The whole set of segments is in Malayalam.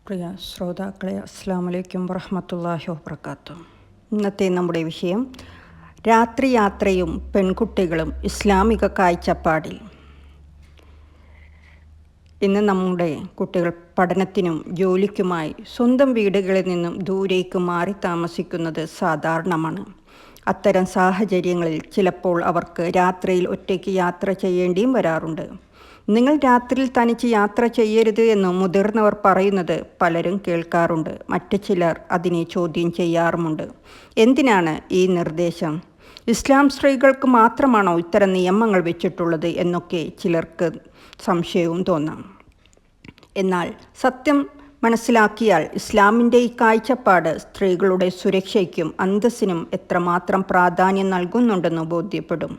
പ്രിയ ശ്രോതാക്കളെ, അസ്സലാമു അലൈക്കും വറഹ്മത്തുള്ളാഹി വബറകാതുഹു. ഇന്നത്തെ നമ്മുടെ വിഷയം രാത്രി യാത്രയും പെൺകുട്ടികളും ഇസ്ലാമിക കാഴ്ചപ്പാടിൽ. ഇന്ന് നമ്മുടെ കുട്ടികൾ പഠനത്തിനും ജോലിക്കുമായി സ്വന്തം വീടുകളിൽ നിന്നും ദൂരേക്ക് മാറി താമസിക്കുന്നത് സാധാരണമാണ്. അത്തരം സാഹചര്യങ്ങളിൽ ചിലപ്പോൾ അവർക്ക് രാത്രിയിൽ ഒറ്റയ്ക്ക് യാത്ര ചെയ്യേണ്ടിയും വരാറുണ്ട്. നിങ്ങൾ രാത്രിയിൽ തനിച്ച് യാത്ര ചെയ്യരുത് എന്ന് മുതിർന്നവർ പറയുന്നത് പലരും കേൾക്കാറുണ്ട്. മറ്റു ചിലർ അതിനെ ചോദ്യം ചെയ്യാറുമുണ്ട്. എന്തിനാണ് ഈ നിർദ്ദേശം? ഇസ്ലാം സ്ത്രീകൾക്ക് മാത്രമാണോ ഇത്തരം നിയമങ്ങൾ വെച്ചിട്ടുള്ളത് എന്നൊക്കെ ചിലർക്ക് സംശയവും തോന്നാം. എന്നാൽ സത്യം മനസ്സിലാക്കിയാൽ ഇസ്ലാമിൻ്റെ ഈ കാഴ്ചപ്പാട് സ്ത്രീകളുടെ സുരക്ഷയ്ക്കും അന്തസ്സിനും എത്രമാത്രം പ്രാധാന്യം നൽകുന്നുണ്ടെന്ന് ബോധ്യപ്പെടും.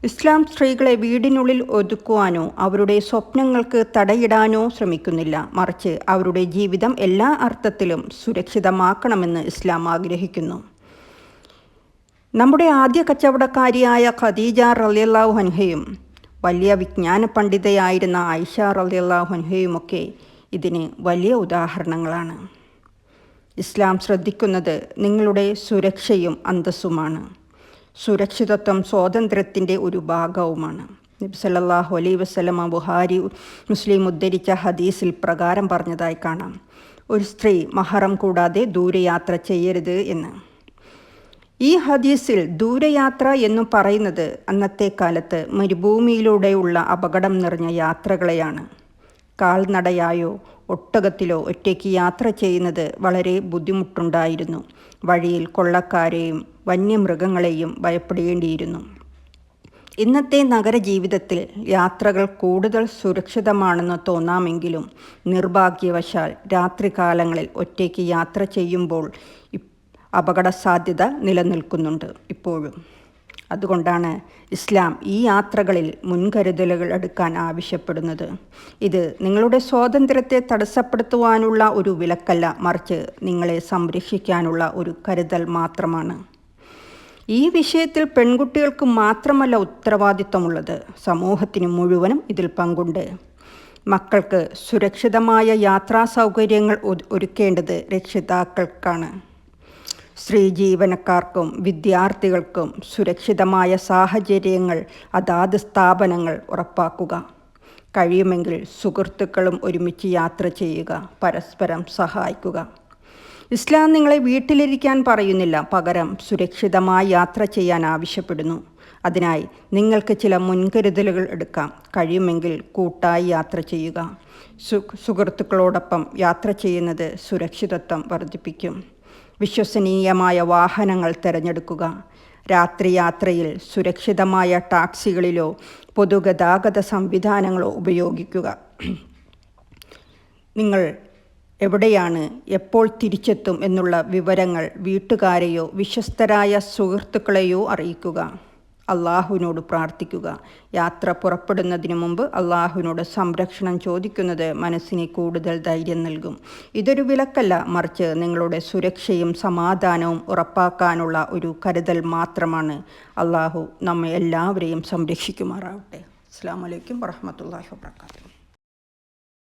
ഇസ്ലാം സ്ത്രീകളെ വീടിനുള്ളിൽ ഒതുക്കുവാനോ അവരുടെ സ്വപ്നങ്ങൾക്ക് തടയിടാനോ ശ്രമിക്കുന്നില്ല. മറിച്ച് അവരുടെ ജീവിതം എല്ലാ അർത്ഥത്തിലും സുരക്ഷിതമാക്കണമെന്ന് ഇസ്ലാം ആഗ്രഹിക്കുന്നു. നമ്മുടെ ആദ്യ കച്ചവടക്കാരിയായ ഖദീജ റളിയല്ലാഹു അൻഹയും വലിയ വിജ്ഞാന പണ്ഡിതയായിരുന്ന ആയിഷ റളിയല്ലാഹു അൻഹയുമൊക്കെ ഇതിന് വലിയ ഉദാഹരണങ്ങളാണ്. ഇസ്ലാം ശ്രദ്ധിക്കുന്നത് നിങ്ങളുടെ സുരക്ഷയും അന്തസ്സുമാണ്. സുരക്ഷിതത്വം സ്വാതന്ത്ര്യത്തിൻ്റെ ഒരു ഭാഗവുമാണ്. നബി സല്ലല്ലാഹു അലൈഹി വസല്ലമ ബുഖാരി മുസ്ലിം ഉദ്ധരിച്ച ഹദീസിൽ പ്രകാരം പറഞ്ഞതായി കാണാം, ഒരു സ്ത്രീ മഹറം കൂടാതെ ദൂരയാത്ര ചെയ്യരുത് എന്ന്. ഈ ഹദീസിൽ ദൂരയാത്ര എന്നു പറയുന്നത് അന്നത്തെ കാലത്ത് മരുഭൂമിയിലൂടെയുള്ള അപകടം നിറഞ്ഞ യാത്രകളെയാണ്. കാൽനടയായോ ഒട്ടകത്തിലോ ഒറ്റയ്ക്ക് യാത്ര ചെയ്യുന്നത് വളരെ ബുദ്ധിമുട്ടുണ്ടായിരുന്നു. വഴിയിൽ കൊള്ളക്കാരെയും വന്യമൃഗങ്ങളെയും ഭയപ്പെടേണ്ടിയിരുന്നു. ഇന്നത്തെ നഗരജീവിതത്തിൽ യാത്രകൾ കൂടുതൽ സുരക്ഷിതമാണെന്ന് തോന്നാമെങ്കിലും നിർഭാഗ്യവശാൽ രാത്രികാലങ്ങളിൽ ഒറ്റയ്ക്ക് യാത്ര ചെയ്യുമ്പോൾ അപകട സാധ്യത നിലനിൽക്കുന്നുണ്ട് ഇപ്പോഴും. അതുകൊണ്ടാണ് ഇസ്ലാം ഈ യാത്രകളിൽ മുൻകരുതലുകൾ എടുക്കാൻ ആവശ്യപ്പെടുന്നത്. ഇത് നിങ്ങളുടെ സ്വാതന്ത്ര്യത്തെ തടസ്സപ്പെടുത്തുവാനുള്ള ഒരു വിലക്കല്ല, മറിച്ച് നിങ്ങളെ സംരക്ഷിക്കാനുള്ള ഒരു കരുതൽ മാത്രമാണ്. ഈ വിഷയത്തിൽ പെൺകുട്ടികൾക്ക് മാത്രമല്ല ഉത്തരവാദിത്തമുള്ളത്, സമൂഹത്തിന് മുഴുവനും ഇതിൽ പങ്കുണ്ട്. മക്കൾക്ക് സുരക്ഷിതമായ യാത്രാ സൗകര്യങ്ങൾ ഒരുക്കേണ്ടത് രക്ഷിതാക്കൾക്കാണ്. സ്ത്രീ ജീവനക്കാർക്കും വിദ്യാർത്ഥികൾക്കും സുരക്ഷിതമായ സാഹചര്യങ്ങൾ അതാത് സ്ഥാപനങ്ങൾ ഉറപ്പാക്കുക. കഴിയുമെങ്കിൽ സുഹൃത്തുക്കളും ഒരുമിച്ച് യാത്ര ചെയ്യുക, പരസ്പരം സഹായിക്കുക. ഇസ്ലാം നിങ്ങളെ വീട്ടിലിരിക്കാൻ പറയുന്നില്ല, പകരം സുരക്ഷിതമായി യാത്ര ചെയ്യാൻ ആവശ്യപ്പെടുന്നു. അതിനായി നിങ്ങൾക്ക് ചില മുൻകരുതലുകൾ എടുക്കാം. കഴിയുമെങ്കിൽ കൂട്ടായി യാത്ര ചെയ്യുക. സുഹൃത്തുക്കളോടൊപ്പം യാത്ര ചെയ്യുന്നത് സുരക്ഷിതത്വം വർദ്ധിപ്പിക്കും. വിശ്വസനീയമായ വാഹനങ്ങൾ തിരഞ്ഞെടുക്കുക. രാത്രി യാത്രയിൽ സുരക്ഷിതമായ ടാക്സികളിലോ പൊതുഗതാഗത സംവിധാനങ്ങളോ ഉപയോഗിക്കുക. നിങ്ങൾ എവിടെയാണ്, എപ്പോൾ തിരിച്ചെത്തും എന്നുള്ള വിവരങ്ങൾ വീട്ടുകാരെയോ വിശ്വസ്തരായ സുഹൃത്തുക്കളെയോ അറിയിക്കുക. അള്ളാഹുവിനോട് പ്രാർത്ഥിക്കുക. യാത്ര പുറപ്പെടുന്നതിന് മുമ്പ് അള്ളാഹുവിനോട് സംരക്ഷണം ചോദിക്കുന്നത് മനസ്സിന് കൂടുതൽ ധൈര്യം നൽകും. ഇതൊരു വിലക്കല്ല, മറിച്ച് നിങ്ങളുടെ സുരക്ഷയും സമാധാനവും ഉറപ്പാക്കാനുള്ള ഒരു കരുതൽ മാത്രമാണ്. അള്ളാഹു നമ്മെ എല്ലാവരെയും സംരക്ഷിക്കുമാറാവട്ടെ. അസ്സലാമു അലൈക്കും വറഹ്മത്തുള്ളാഹി വബറകാതുഹു.